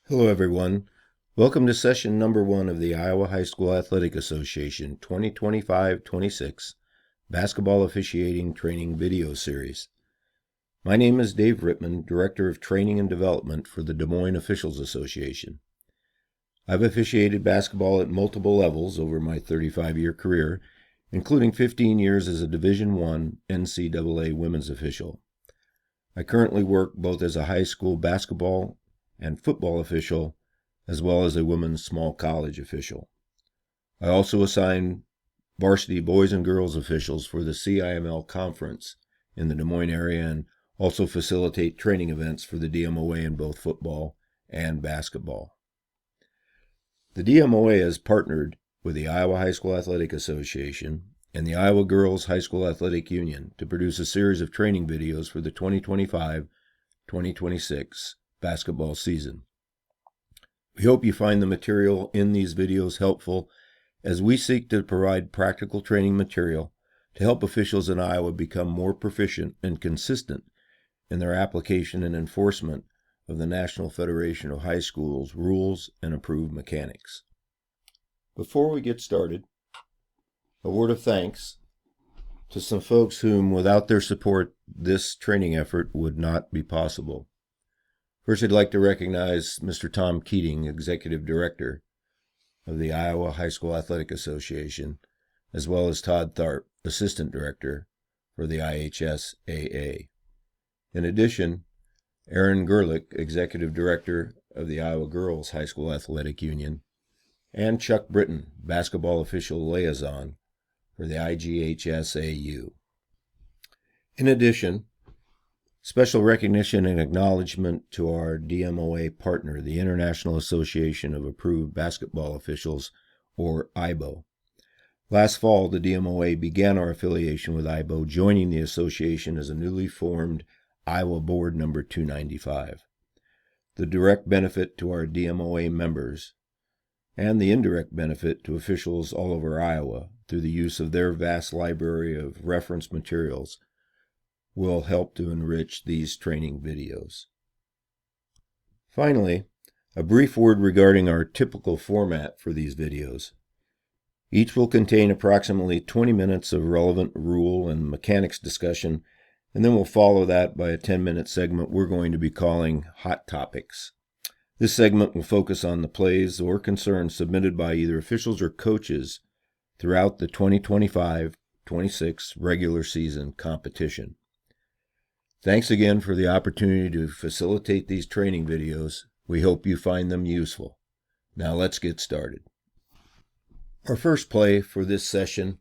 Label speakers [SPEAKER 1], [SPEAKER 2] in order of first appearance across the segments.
[SPEAKER 1] Hello, everyone. Welcome to session number 1 of the Iowa High School Athletic Association 2025-26 Basketball Officiating Training Video Series. My name is Dave Rittman, Director of Training and Development for the Des Moines Officials Association. I've officiated basketball at multiple levels over my 35-year career, including 15 years as a Division I NCAA women's official. I currently work both as a high school basketball and football official, as well as a women's small college official. I also assign varsity boys and girls officials for the CIML conference in the Des Moines area and also facilitate training events for the DMOA in both football and basketball. The DMOA has partnered with the Iowa High School Athletic Association and the Iowa Girls High School Athletic Union to produce a series of training videos for the 2025-2026 basketball season. We hope you find the material in these videos helpful as we seek to provide practical training material to help officials in Iowa become more proficient and consistent in their application and enforcement of the National Federation of High Schools rules and approved mechanics. Before we get started, a word of thanks to some folks whom, without their support, this training effort would not be possible. First, I'd like to recognize Mr. Tom Keating, Executive Director of the Iowa High School Athletic Association, as well as Todd Tharp, Assistant Director for the IHSAA. In addition, Aaron Gerlich, Executive Director of the Iowa Girls High School Athletic Union, and Chuck Britton, Basketball Official Liaison for the IHSAA. In addition, special recognition and acknowledgement to our DMOA partner, the International Association of Approved Basketball Officials, or IBO. Last fall, the DMOA began our affiliation with IBO, joining the association as a newly formed Iowa Board Number 295. The direct benefit to our DMOA members and the indirect benefit to officials all over Iowa through the use of their vast library of reference materials will help to enrich these training videos. Finally, a brief word regarding our typical format for these videos. Each will contain approximately 20 minutes of relevant rule and mechanics discussion, and then we'll follow that by a 10-minute segment we're going to be calling Hot Topics. This segment will focus on the plays or concerns submitted by either officials or coaches throughout the 2025-26 regular season competition. Thanks again for the opportunity to facilitate these training videos. We hope you find them useful. Now let's get started. Our first play for this session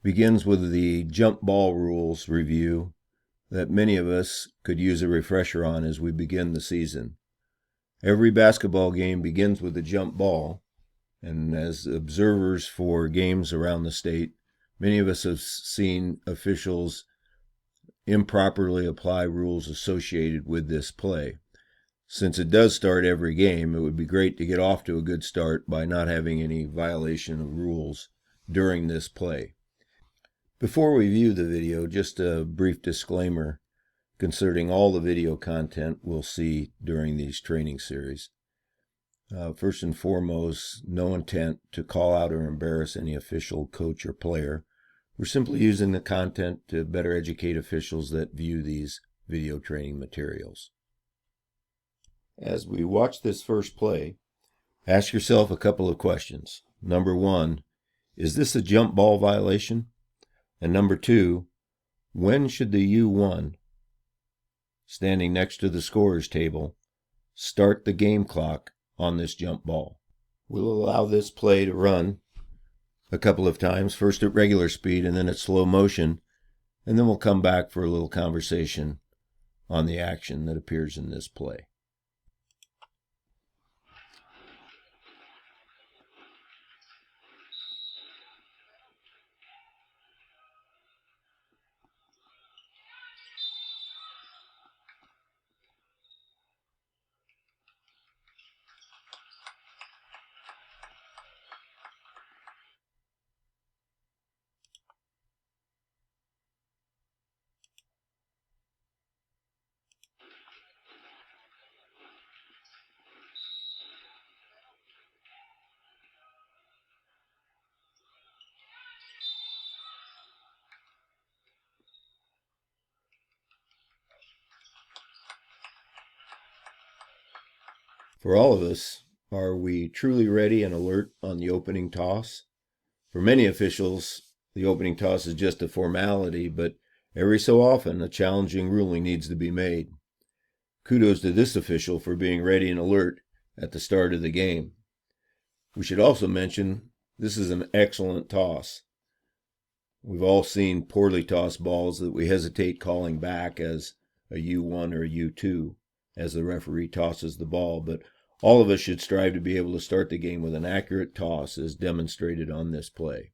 [SPEAKER 1] begins with the jump ball rules review that many of us could use a refresher on as we begin the season. Every basketball game begins with a jump ball, and as observers for games around the state, many of us have seen officials improperly apply rules associated with this play. Since it does start every game, it would be great to get off to a good start by not having any violation of rules during this play. Before we view the video, just a brief disclaimer concerning all the video content we'll see during these training series. First and foremost, no intent to call out or embarrass any official, coach, or player. We're simply using the content to better educate officials that view these video training materials. As we watch this first play, ask yourself a couple of questions. Number 1, is this a jump ball violation? And number 2, when should the U1, standing next to the scorer's table, start the game clock on this jump ball? We'll allow this play to run a couple of times, first at regular speed and then at slow motion, and then we'll come back for a little conversation on the action that appears in this play. For all of us, are we truly ready and alert on the opening toss? For many officials, the opening toss is just a formality, but every so often a challenging ruling needs to be made. Kudos to this official for being ready and alert at the start of the game. We should also mention this is an excellent toss. We've all seen poorly tossed balls that we hesitate calling back as a U1 or a U2 as the referee tosses the ball, but all of us should strive to be able to start the game with an accurate toss as demonstrated on this play.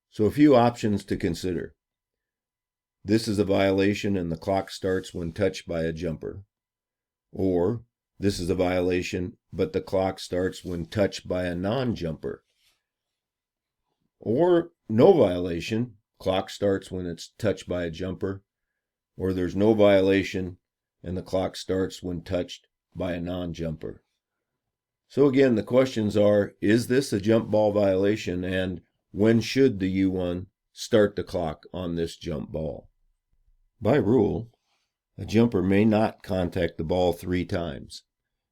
[SPEAKER 1] So a few options to consider. This is a violation and the clock starts when touched by a jumper. Or this is a violation but the clock starts when touched by a non-jumper. Or no violation, clock starts when it's touched by a jumper. Or there's no violation and the clock starts when touched by a non-jumper. So again, the questions are, is this a jump ball violation, and when should the U1 start the clock on this jump ball? By rule, a jumper may not contact the ball 3 times.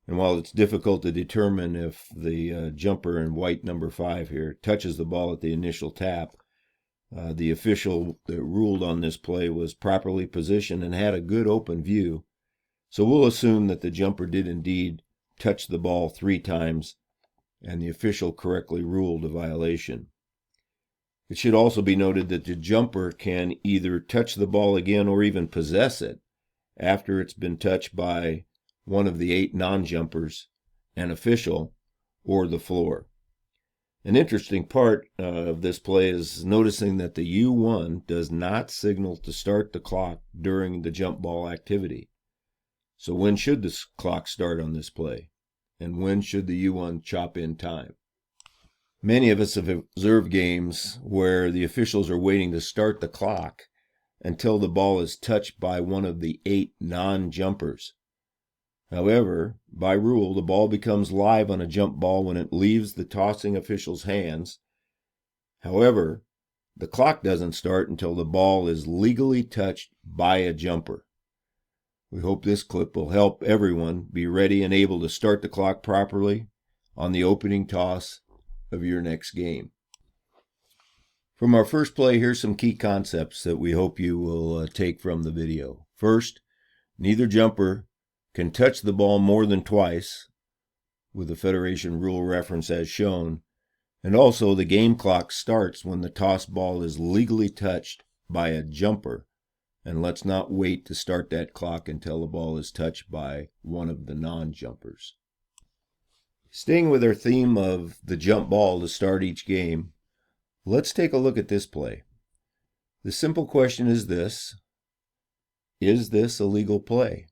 [SPEAKER 1] And while it's difficult to determine if the jumper in white number 5 here touches the ball at the initial tap, the official that ruled on this play was properly positioned and had a good open view. So we'll assume that the jumper did indeed touch the ball 3 times and the official correctly ruled a violation. It should also be noted that the jumper can either touch the ball again or even possess it after it's been touched by one of the 8 non-jumpers, an official, or the floor. An interesting part of this play is noticing that the U1 does not signal to start the clock during the jump ball activity. So when should the clock start on this play? And when should the U1 chop in time? Many of us have observed games where the officials are waiting to start the clock until the ball is touched by one of the 8 non-jumpers. However, by rule, the ball becomes live on a jump ball when it leaves the tossing official's hands. However, the clock doesn't start until the ball is legally touched by a jumper. We hope this clip will help everyone be ready and able to start the clock properly on the opening toss of your next game. From our first play, here's some key concepts that we hope you will take from the video. First, neither jumper can touch the ball more than twice, with the Federation rule reference as shown, and also the game clock starts when the tossed ball is legally touched by a jumper, and let's not wait to start that clock until the ball is touched by one of the non-jumpers. Staying with our theme of the jump ball to start each game, let's take a look at this play. The simple question is this: is this a legal play?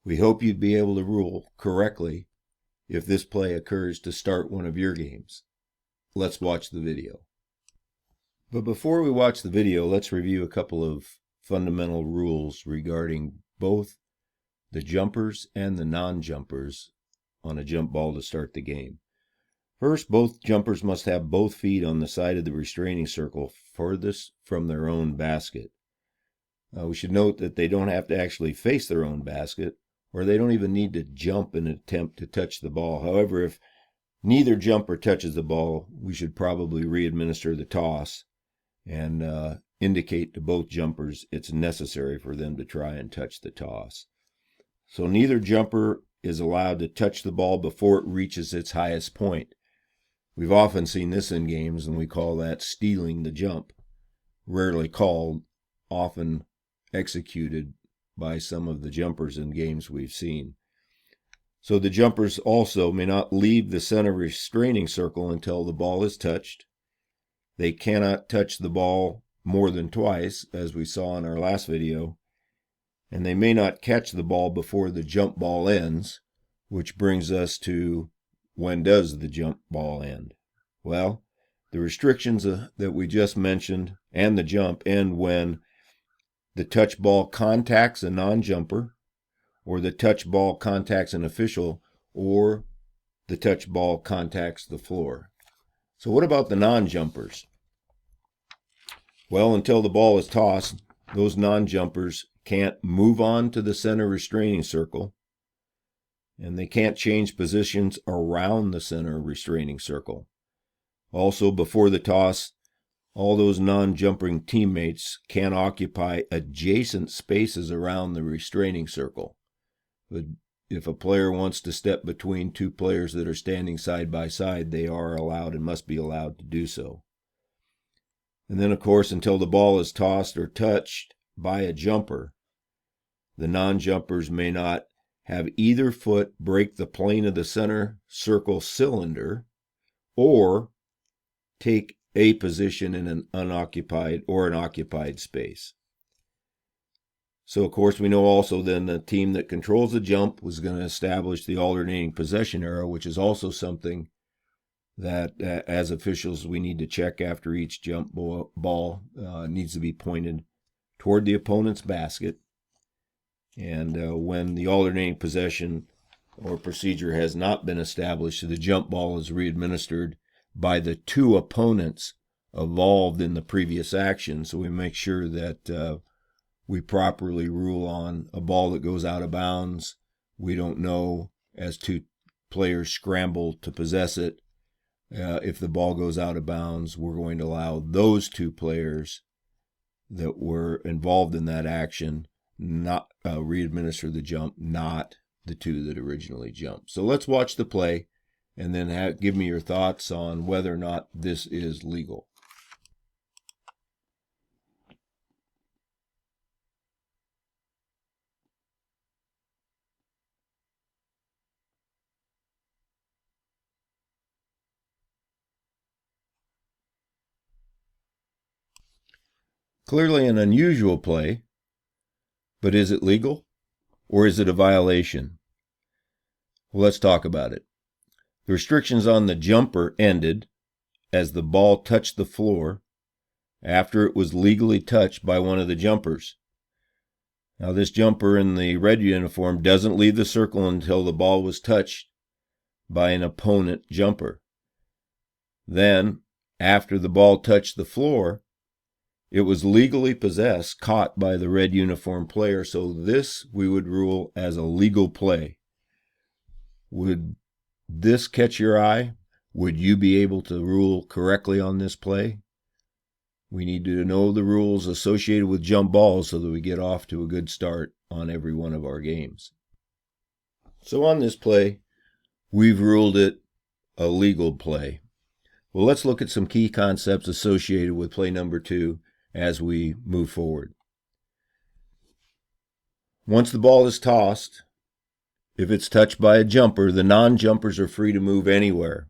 [SPEAKER 1] We hope you'd be able to rule correctly if this play occurs to start one of your games. Let's watch the video. But before we watch the video, let's review a couple of fundamental rules regarding both the jumpers and the non-jumpers on a jump ball to start the game. First, both jumpers must have both feet on the side of the restraining circle furthest from their own basket. We should note that they don't have to actually face their own basket, or they don't even need to jump in an attempt to touch the ball. However, if neither jumper touches the ball, we should probably re-administer the toss and indicate to both jumpers it's necessary for them to try and touch the toss. So neither jumper is allowed to touch the ball before it reaches its highest point. We've often seen this in games, and we call that stealing the jump. Rarely called, often executed by some of the jumpers in games we've seen. So the jumpers also may not leave the center restraining circle until the ball is touched. They cannot touch the ball more than twice, as we saw in our last video, and they may not catch the ball before the jump ball ends, which brings us to, when does the jump ball end? Well, the restrictions that we just mentioned and the jump end when the touch ball contacts a non-jumper, or the touch ball contacts an official, or the touch ball contacts the floor. So what about the non-jumpers? Well, until the ball is tossed, those non-jumpers can't move on to the center restraining circle. and they can't change positions around the center restraining circle. Also, before the toss, all those non-jumping teammates can occupy adjacent spaces around the restraining circle. But if a player wants to step between two players that are standing side by side, they are allowed and must be allowed to do so. And then, of course, until the ball is tossed or touched by a jumper, the non-jumpers may not have either foot break the plane of the center circle cylinder or take a position in an unoccupied or an occupied space. So, of course, we know also then the team that controls the jump was going to establish the alternating possession arrow, which is also something that as officials we need to check after each jump ball needs to be pointed toward the opponent's basket. And when the alternating possession or procedure has not been established, the jump ball is readministered by the two opponents involved in the previous action. So we make sure that we properly rule on a ball that goes out of bounds. We don't know, as two players scramble to possess it, if the ball goes out of bounds, we're going to allow those two players that were involved in that action not readminister the jump, not the two that originally jumped. So let's watch the play and then give me your thoughts on whether or not this is legal. Clearly an unusual play, but is it legal or is it a violation? Well, let's talk about it. The restrictions on the jumper ended as the ball touched the floor after it was legally touched by one of the jumpers. Now, this jumper in the red uniform doesn't leave the circle until the ball was touched by an opponent jumper. Then, after the ball touched the floor, it was legally possessed, caught by the red uniform player, so this we would rule as a legal play. Would this catch your eye? Would you be able to rule correctly on this play? We need to know the rules associated with jump balls so that we get off to a good start on every one of our games. So on this play, we've ruled it a legal play. Well, let's look at some key concepts associated with play number 2 as we move forward. Once the ball is tossed, if it's touched by a jumper, the non-jumpers are free to move anywhere.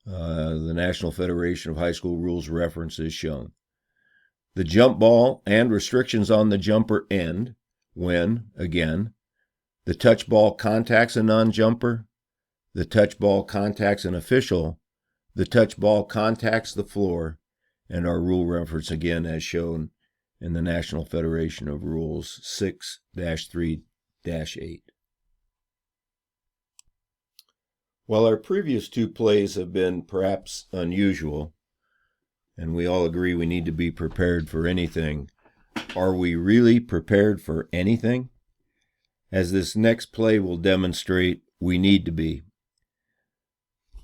[SPEAKER 1] The National Federation of High School Rules reference is shown. The jump ball and restrictions on the jumper end when, again, the touch ball contacts a non-jumper, the touch ball contacts an official, the touch ball contacts the floor, and our rule reference again as shown in the National Federation of Rules 6-3-8. While our previous 2 plays have been perhaps unusual, and we all agree we need to be prepared for anything, are we really prepared for anything? As this next play will demonstrate, we need to be.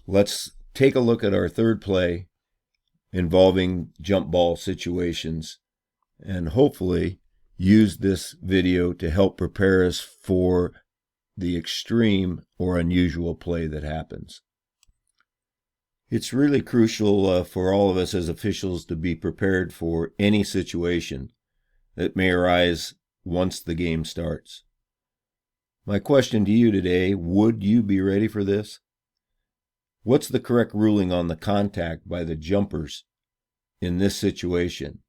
[SPEAKER 1] Let's take a look at our third play involving jump ball situations and hopefully use this video to help prepare us for the extreme or unusual play that happens. It's really crucial for all of us as officials to be prepared for any situation that may arise once the game starts. My question to you today, would you be ready for this? What's the correct ruling on the contact by the jumpers in this situation?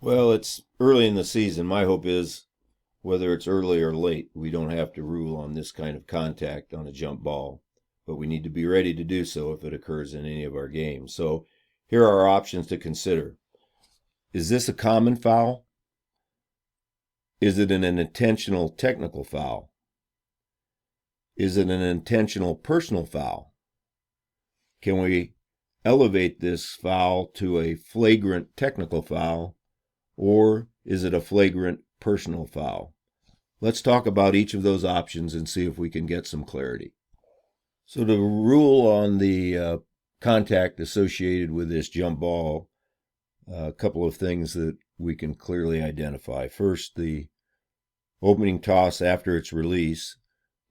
[SPEAKER 1] Well, it's early in the season. My hope is, whether it's early or late, we don't have to rule on this kind of contact on a jump ball, but we need to be ready to do so if it occurs in any of our games. So Here are our options to consider. Is this a common foul? Is it an intentional technical foul? Is it an intentional personal foul? Can we elevate this foul to a flagrant technical foul, or is it a flagrant personal foul? Let's talk about each of those options and see if we can get some clarity. So the rule on the contact associated with this jump ball, a couple of things that we can clearly identify. First, the opening toss after its release,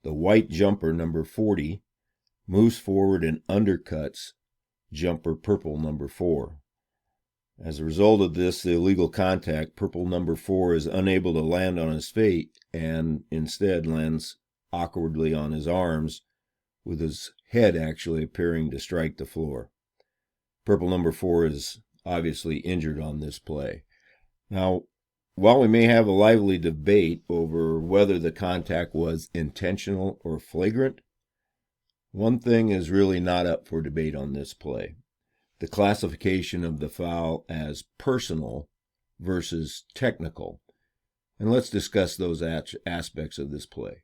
[SPEAKER 1] the white jumper number 40 moves forward and undercuts jumper purple number 4. As a result of this, the illegal contact, purple number 4 is unable to land on his feet and instead lands awkwardly on his arms, with his head actually appearing to strike the floor. Purple number 4 is obviously injured on this play. Now, while we may have a lively debate over whether the contact was intentional or flagrant, one thing is really not up for debate on this play: the classification of the foul as personal versus technical. And let's discuss those aspects of this play.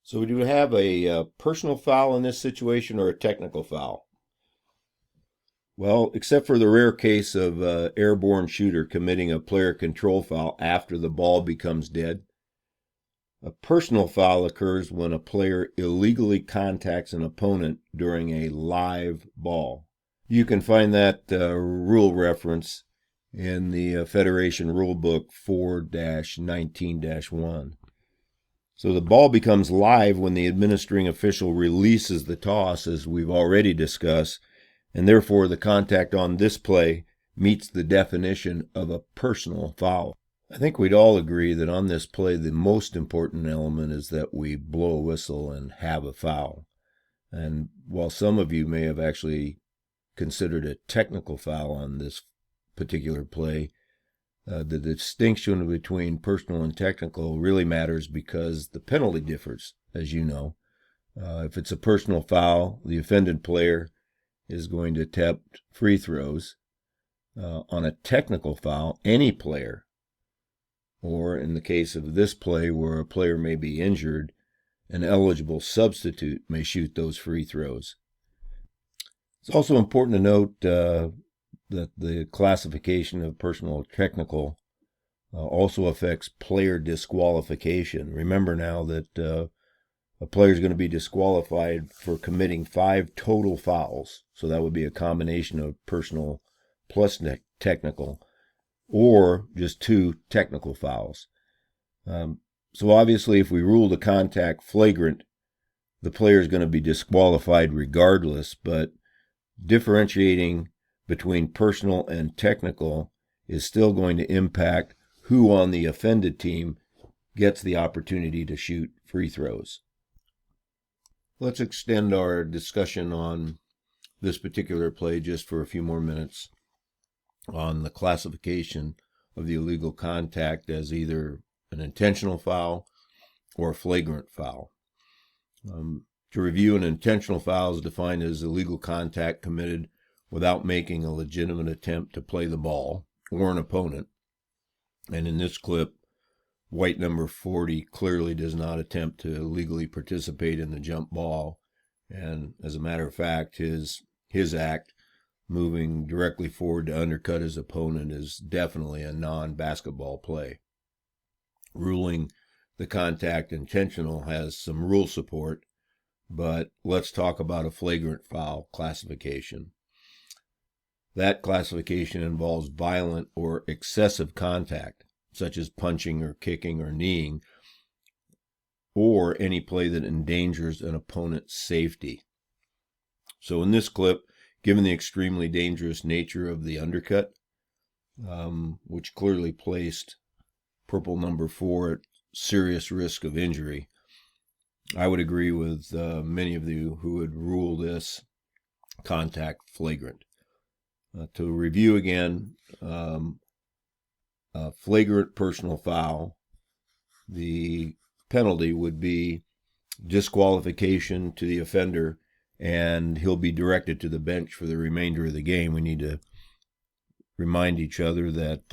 [SPEAKER 1] So do we have a personal foul in this situation or a technical foul? Well, except for the rare case of an airborne shooter committing a player control foul after the ball becomes dead, a personal foul occurs when a player illegally contacts an opponent during a live ball. You can find that rule reference in the Federation Rulebook 4-19-1. So the ball becomes live when the administering official releases the toss, as we've already discussed, and therefore the contact on this play meets the definition of a personal foul. I think we'd all agree that on this play the most important element is that we blow a whistle and have a foul. And while some of you may have actually considered a technical foul on this particular play, the distinction between personal and technical really matters because the penalty differs, as you know. If it's a personal foul, the offended player is going to attempt free throws. On a technical foul, any player, or in the case of this play where a player may be injured, an eligible substitute may shoot those free throws. It's also important to note that the classification of personal or technical also affects player disqualification. Remember now that a player is going to be disqualified for committing 5 total fouls. So that would be a combination of personal plus technical, or just 2 technical fouls. So obviously if we rule the contact flagrant, the player is going to be disqualified regardless, but differentiating between personal and technical is still going to impact who on the offended team gets the opportunity to shoot free throws. Let's extend our discussion on this particular play just for a few more minutes on the classification of the illegal contact as either an intentional foul or a flagrant foul. To review, an intentional foul is defined as illegal contact committed without making a legitimate attempt to play the ball or an opponent. And in this clip, white number 40 clearly does not attempt to illegally participate in the jump ball. And as a matter of fact, his act, moving directly forward to undercut his opponent, is definitely a non-basketball play. Ruling the contact intentional has some rule support, but let's talk about a flagrant foul classification. That classification involves violent or excessive contact, such as punching or kicking or kneeing, or any play that endangers an opponent's safety. So in this clip, given the extremely dangerous nature of the undercut, which clearly placed purple number 4 at serious risk of injury, I would agree with many of you who would rule this contact flagrant. To review again, flagrant personal foul, the penalty would be disqualification to the offender and he'll be directed to the bench for the remainder of the game. We need to remind each other that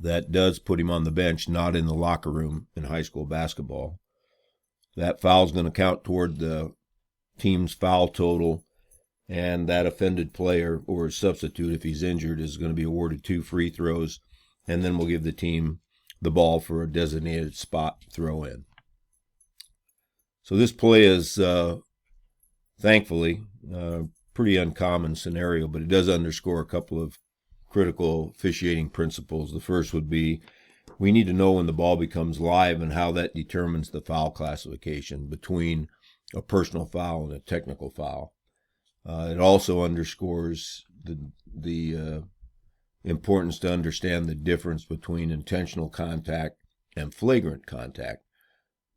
[SPEAKER 1] that does put him on the bench, not in the locker room in high school basketball. That foul is going to count toward the team's foul total, and that offended player or substitute, if he's injured, is going to be awarded 2 free throws, and then we'll give the team the ball for a designated spot throw in. So this play is, thankfully, a pretty uncommon scenario, but it does underscore a couple of critical officiating principles. The first would be we need to know when the ball becomes live and how that determines the foul classification between a personal foul and a technical foul. It also underscores the importance to understand the difference between intentional contact and flagrant contact.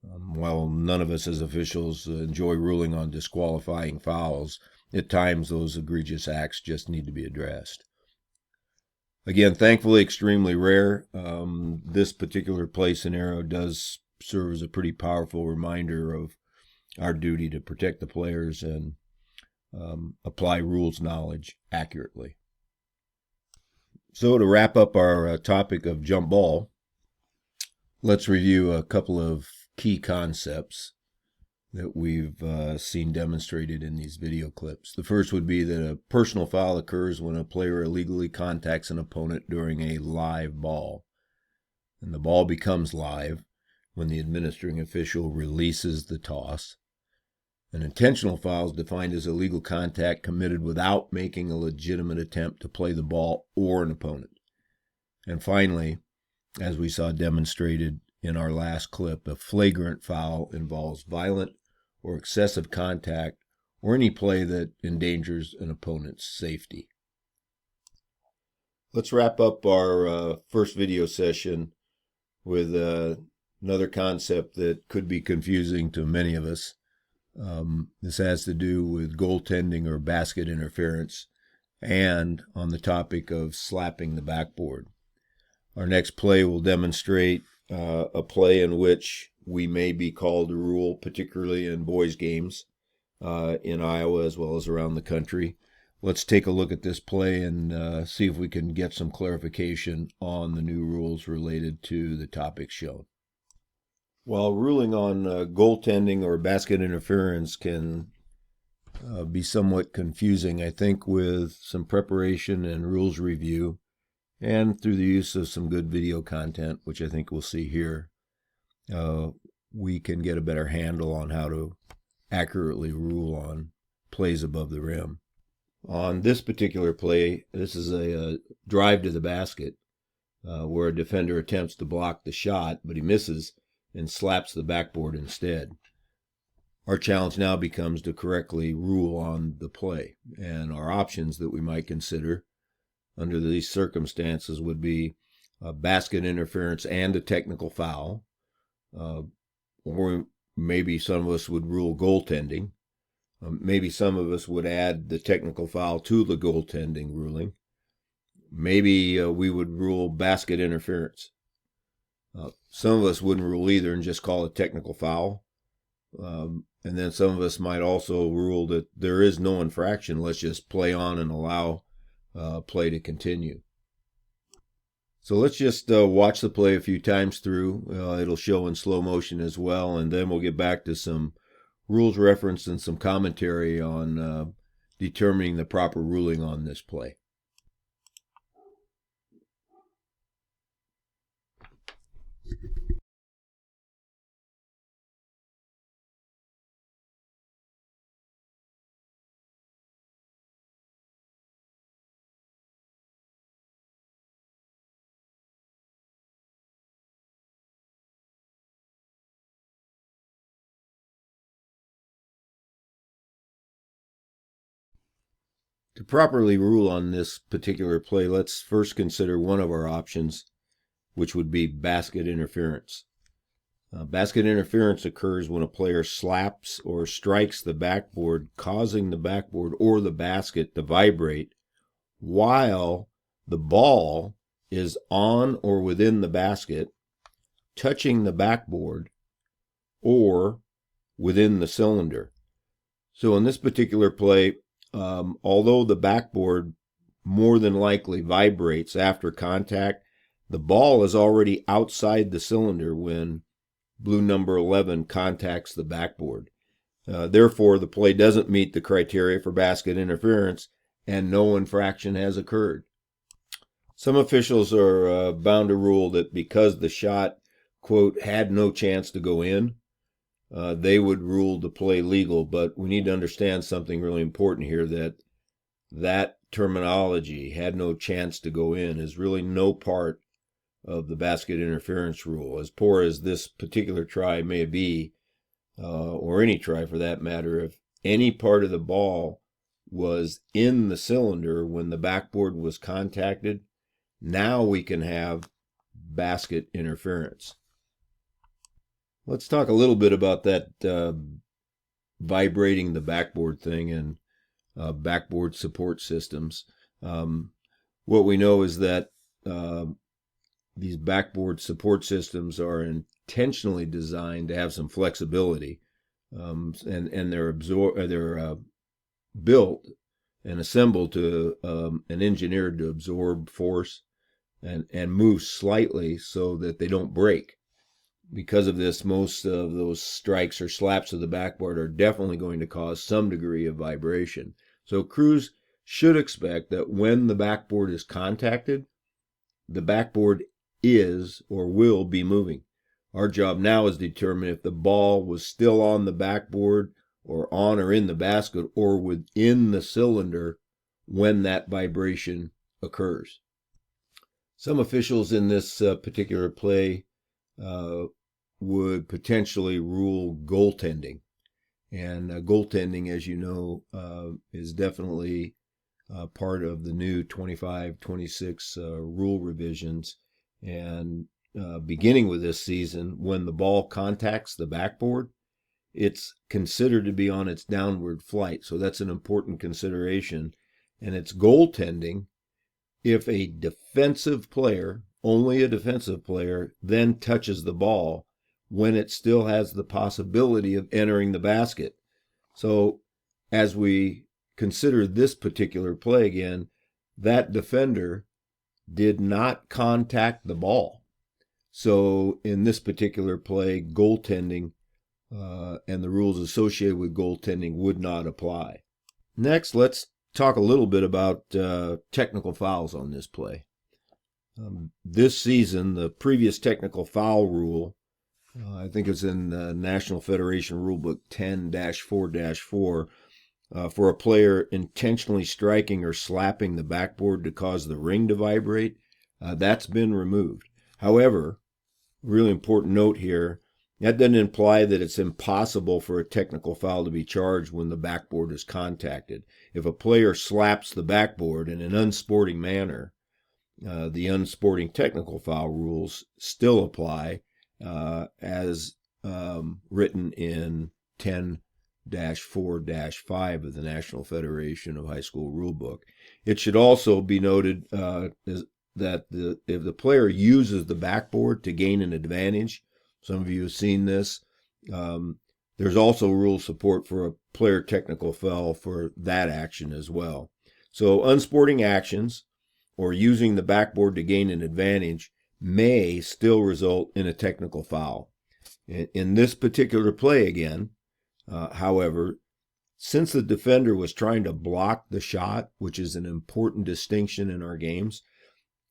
[SPEAKER 1] While none of us as officials enjoy ruling on disqualifying fouls, at times those egregious acts just need to be addressed. Again, thankfully, extremely rare. This particular play scenario does serve as a pretty powerful reminder of our duty to protect the players and apply rules knowledge accurately. So to wrap up our topic of jump ball, let's review a couple of key concepts that we've seen demonstrated in these video clips. The first would be that a personal foul occurs when a player illegally contacts an opponent during a live ball. And the ball becomes live when the administering official releases the toss. An intentional foul is defined as illegal contact committed without making a legitimate attempt to play the ball or an opponent. And finally, as we saw demonstrated in our last clip, a flagrant foul involves violent or excessive contact or any play that endangers an opponent's safety. Let's wrap up our first video session with another concept that could be confusing to many of us. This has to do with goaltending or basket interference, and on the topic of slapping the backboard. Our next play will demonstrate a play in which we may be called to rule, particularly in boys' games in Iowa as well as around the country. Let's take a look at this play and see if we can get some clarification on the new rules related to the topics shown. While ruling on goaltending or basket interference can be somewhat confusing, I think with some preparation and rules review, and through the use of some good video content, which I think we'll see here, we can get a better handle on how to accurately rule on plays above the rim. On this particular play, this is a drive to the basket where a defender attempts to block the shot, but he misses and slaps the backboard instead. Our challenge now becomes to correctly rule on the play, and our options that we might consider under these circumstances would be a basket interference and a technical foul, or maybe some of us would rule goaltending. Maybe some of us would add the technical foul to the goaltending ruling. Maybe we would rule basket interference. Some of us wouldn't rule either and just call it technical foul. And then some of us might also rule that there is no infraction. Let's just play on and allow play to continue. So let's just watch the play a few times through. It'll show in slow motion as well, and then we'll get back to some rules reference and some commentary on determining the proper ruling on this play. To properly rule on this particular play, let's first consider one of our options, which would be basket interference. Basket interference occurs when a player slaps or strikes the backboard, causing the backboard or the basket to vibrate while the ball is on or within the basket, touching the backboard, or within the cylinder. So in this particular play, although the backboard more than likely vibrates after contact, the ball is already outside the cylinder when blue number 11 contacts the backboard. Therefore, the play doesn't meet the criteria for basket interference and no infraction has occurred. Some officials are bound to rule that because the shot, quote, had no chance to go in, they would rule the play legal. But we need to understand something really important here, that terminology, had no chance to go in, is really no part of the basket interference rule. As poor as this particular try may be, or any try for that matter, if any part of the ball was in the cylinder when the backboard was contacted, now we can have basket interference. Let's talk a little bit about that vibrating the backboard thing and backboard support systems. What we know is that these backboard support systems are intentionally designed to have some flexibility, and they're built and assembled to and engineered to absorb force and move slightly so that they don't break. Because of this, most of those strikes or slaps of the backboard are definitely going to cause some degree of vibration. So crews should expect that when the backboard is contacted, the backboard is or will be moving. Our job now is to determine if the ball was still on the backboard or on or in the basket or within the cylinder when that vibration occurs. Some officials in this particular play would potentially rule goaltending. And goaltending, as you know, is definitely part of the new 25-26 rule revisions. And beginning with this season, when the ball contacts the backboard, it's considered to be on its downward flight. So that's an important consideration. And it's goaltending if a defensive player, only a defensive player, then touches the ball when it still has the possibility of entering the basket. So as we consider this particular play again, that defender did not contact the ball. So in this particular play, goaltending and the rules associated with goaltending would not apply. Next, let's talk a little bit about technical fouls on this play. This season, the previous technical foul rule, I think it's in the National Federation Rulebook 10-4-4, for a player intentionally striking or slapping the backboard to cause the ring to vibrate, that's been removed. However, really important note here, that doesn't imply that it's impossible for a technical foul to be charged when the backboard is contacted. If a player slaps the backboard in an unsporting manner, the unsporting technical foul rules still apply as written in 10-4-5 of the National Federation of High School Rulebook. It should also be noted that if the player uses the backboard to gain an advantage, some of you have seen this, there's also rule support for a player technical foul for that action as well. So unsporting actions or using the backboard to gain an advantage may still result in a technical foul. In this particular play again, however, since the defender was trying to block the shot, which is an important distinction in our games,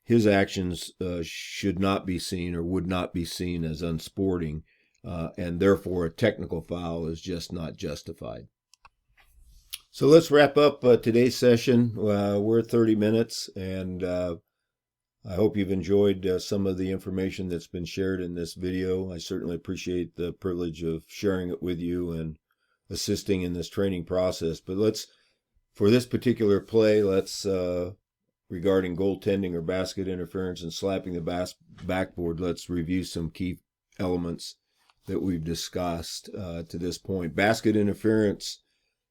[SPEAKER 1] his actions should not be seen or would not be seen as unsporting, and therefore a technical foul is just not justified. So let's wrap up today's session. We're at 30 minutes, and I hope you've enjoyed some of the information that's been shared in this video. I certainly appreciate the privilege of sharing it with you and assisting in this training process. But for this particular play, regarding goaltending or basket interference and slapping the backboard, let's review some key elements that we've discussed to this point. Basket interference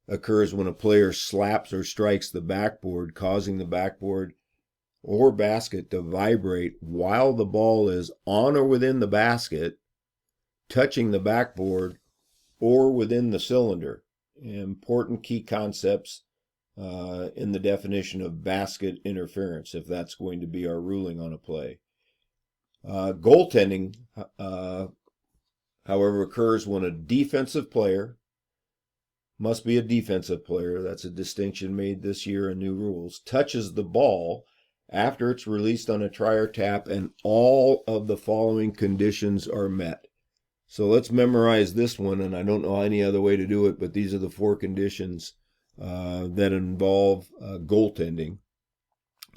[SPEAKER 1] occurs when a player slaps or strikes the backboard, causing the backboard or basket to vibrate while the ball is on or within the basket, touching the backboard or within the cylinder. important key concepts in the definition of basket interference, if that's going to be our ruling on a play. Goaltending, however, occurs when a defensive player, must be a defensive player, that's a distinction made this year in new rules, touches the ball after it's released on a try or tap and all of the following conditions are met. So let's memorize this one, and I don't know any other way to do it, but these are the 4 conditions that involve goaltending.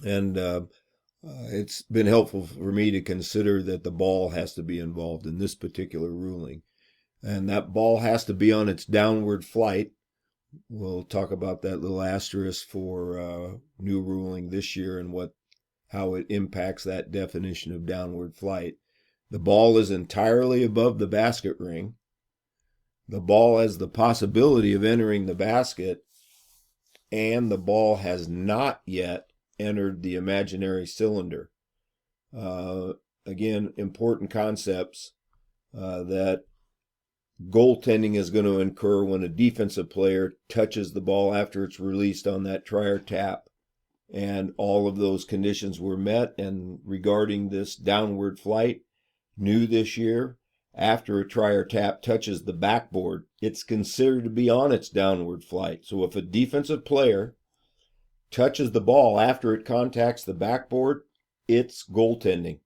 [SPEAKER 1] And it's been helpful for me to consider that the ball has to be involved in this particular ruling. And that ball has to be on its downward flight. We'll talk about that little asterisk for new ruling this year and how it impacts that definition of downward flight. The ball is entirely above the basket ring. The ball has the possibility of entering the basket, and the ball has not yet entered the imaginary cylinder. Again, important concepts that goaltending is going to occur when a defensive player touches the ball after it's released on that try or tap, and all of those conditions were met. And regarding this downward flight, new this year, after a try or tap touches the backboard, it's considered to be on its downward flight. So if a defensive player touches the ball after it contacts the backboard, it's goaltending,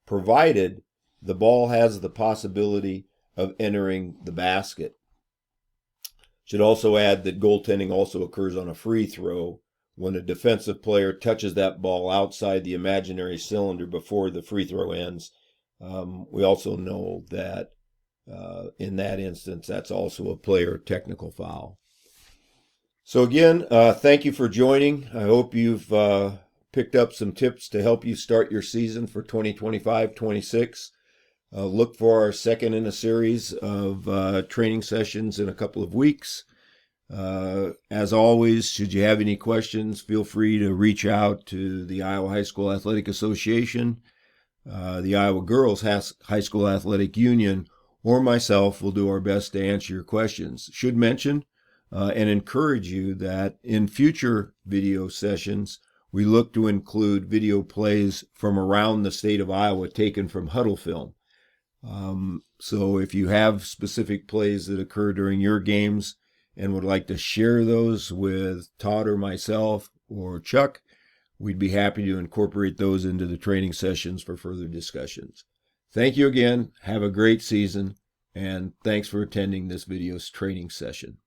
[SPEAKER 1] provided the ball has the possibility of entering the basket. Should also add that goaltending also occurs on a free throw when a defensive player touches that ball outside the imaginary cylinder before the free throw ends. We also know that in that instance, that's also a player technical foul. So again, thank you for joining. I hope you've picked up some tips to help you start your season for 2025-26. Look for our second in a series of training sessions in a couple of weeks. As always, should you have any questions, feel free to reach out to the Iowa High School Athletic Association, the Iowa Girls High School Athletic Union, or myself. Will do our best to answer your questions. Should mention and encourage you that in future video sessions, we look to include video plays from around the state of Iowa taken from huddle film. So if you have specific plays that occur during your games and would like to share those with Todd or myself or Chuck, we'd be happy to incorporate those into the training sessions for further discussions. Thank you again. Have a great season, and thanks for attending this video's training session.